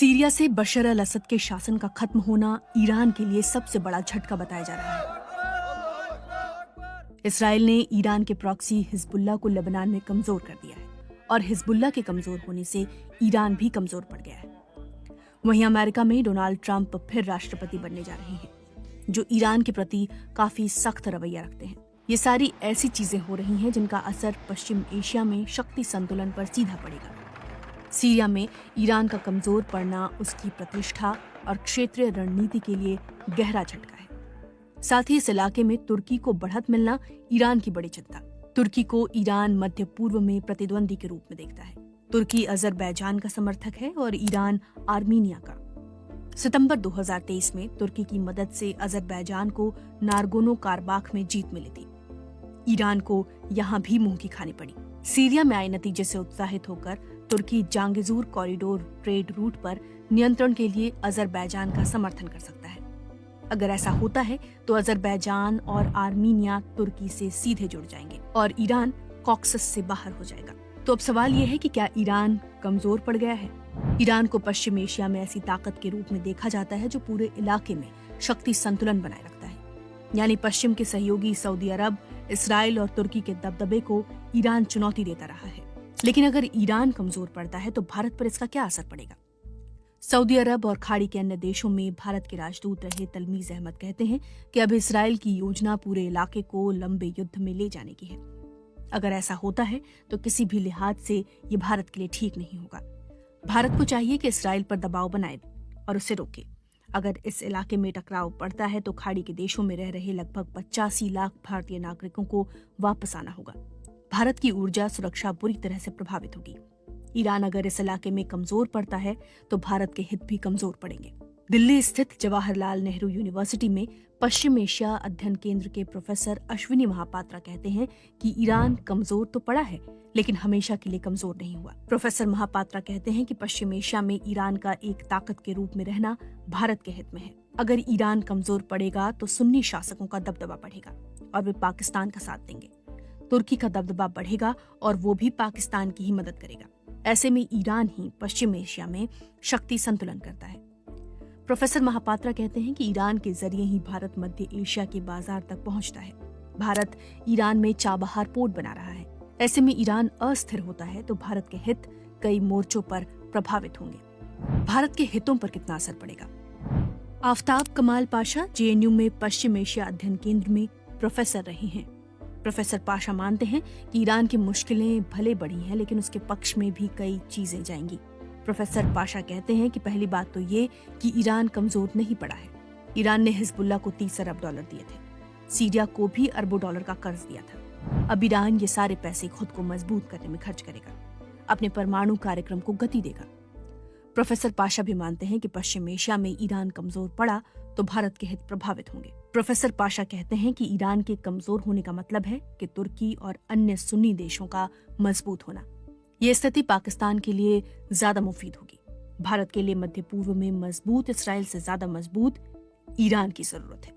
Syria से बशर अल असद के शासन का खत्म होना ईरान के लिए सबसे बड़ा झटका बताया जा रहा है। इसराइल ने ईरान के प्रॉक्सी हिजबुल्लाह को लेबनान में कमजोर कर दिया है और हिजबुल्लाह के कमजोर होने से ईरान भी कमजोर पड़ गया है। वहीं अमेरिका में डोनाल्ड ट्रंप फिर राष्ट्रपति बनने जा रहे हैं, जो ईरान के प्रति काफी सख्त रवैया रखते हैं। ये सारी ऐसी चीजें हो रही हैं जिनका असर पश्चिम एशिया में शक्ति संतुलन पर सीधा पड़ेगा। सीरिया में ईरान का कमजोर पड़ना उसकी प्रतिष्ठा और क्षेत्रीय रणनीति के लिए गहरा झटका है। साथ ही इस इलाके में तुर्की को बढ़त मिलना ईरान की बड़ी चिंता। तुर्की को ईरान मध्य पूर्व में प्रतिद्वंदी के रूप में देखता है। तुर्की अजरबैजान का समर्थक है और ईरान आर्मीनिया का। सितंबर 2023 में तुर्की की मदद से अजरबैजान को नारगोनो कारबाख में जीत मिली थी। ईरान को यहाँ भी मुंह की खानी पड़ी। सीरिया में आए नतीजे से उत्साहित होकर तुर्की जांगिजूर कॉरिडोर ट्रेड रूट पर नियंत्रण के लिए अजरबैजान का समर्थन कर सकता है। अगर ऐसा होता है तो अजरबैजान और आर्मीनिया तुर्की से सीधे जुड़ जाएंगे और ईरान कॉक्सस से बाहर हो जाएगा। तो अब सवाल यह है कि क्या ईरान कमजोर पड़ गया है? ईरान को पश्चिम एशिया में ऐसी ताकत के रूप में देखा जाता है जो पूरे इलाके में शक्ति संतुलन बनाए रखता है। यानी पश्चिम के सहयोगी सऊदी अरब, इसराइल और तुर्की के दबदबे को ईरान चुनौती देता रहा है। लेकिन अगर ईरान कमजोर पड़ता है तो भारत पर इसका क्या असर पड़ेगा? सऊदी अरब और खाड़ी के अन्य देशों में भारत के राजदूत रहे तलमीज अहमद कहते हैं कि अब इसराइल की योजना पूरे इलाके को लंबे युद्ध में ले जाने की है। अगर ऐसा होता है तो किसी भी लिहाज से ये भारत के लिए ठीक नहीं होगा। भारत को चाहिए कि इसराइल पर दबाव बनाए और उसे रोके। अगर इस इलाके में टकराव पड़ता है तो खाड़ी के देशों में रह रहे लगभग 85 लाख भारतीय नागरिकों को वापस आना होगा। भारत की ऊर्जा सुरक्षा बुरी तरह से प्रभावित होगी। ईरान अगर इस इलाके में कमजोर पड़ता है तो भारत के हित भी कमजोर पड़ेंगे। दिल्ली स्थित जवाहरलाल नेहरू यूनिवर्सिटी में पश्चिम एशिया अध्ययन केंद्र के प्रोफेसर अश्विनी महापात्रा कहते हैं कि ईरान कमजोर तो पड़ा है लेकिन हमेशा के लिए कमजोर नहीं हुआ। प्रोफेसर महापात्रा कहते हैं कि पश्चिम एशिया में ईरान का एक ताकत के रूप में रहना भारत के हित में है। अगर ईरान कमजोर पड़ेगा तो सुन्नी शासकों का दबदबा बढ़ेगा और वे पाकिस्तान का साथ देंगे। तुर्की का दबदबा बढ़ेगा और वो भी पाकिस्तान की ही मदद करेगा। ऐसे में ईरान ही पश्चिम एशिया में शक्ति संतुलन करता है। प्रोफेसर महापात्रा कहते हैं कि ईरान के जरिए ही भारत मध्य एशिया के बाजार तक पहुंचता है। भारत ईरान में चाबहार पोर्ट बना रहा है। ऐसे में ईरान अस्थिर होता है तो भारत के हित कई मोर्चों पर प्रभावित होंगे। भारत के हितों पर कितना असर पड़ेगा? आफताब कमाल पाशा जेएनयू में पश्चिम एशिया अध्ययन केंद्र में प्रोफेसर रहे हैं। प्रोफेसर पाशा मानते हैं कि ईरान की मुश्किलें भले बढ़ी हैं लेकिन उसके पक्ष में भी कई चीजें जाएंगी। प्रोफेसर पाशा कहते हैं कि पहली बात तो ये कि ईरान कमजोर नहीं पड़ा है। ईरान ने हिजबुल्लाह को 30 अरब डॉलर दिए थे। सीरिया को भी अरबों डॉलर का कर्ज दिया था। अब ईरान ये सारे पैसे खुद को मजबूत करने में खर्च करेगा, अपने परमाणु कार्यक्रम को गति देगा। प्रोफेसर पाशा भी मानते हैं कि पश्चिम एशिया में ईरान कमजोर पड़ा तो भारत के हित प्रभावित होंगे। प्रोफेसर पाशा कहते हैं कि ईरान के कमजोर होने का मतलब है कि तुर्की और अन्य सुन्नी देशों का मजबूत होना। ये स्थिति पाकिस्तान के लिए ज्यादा मुफीद होगी। भारत के लिए मध्य पूर्व में मजबूत इसराइल से ज्यादा मजबूत ईरान की जरूरत है।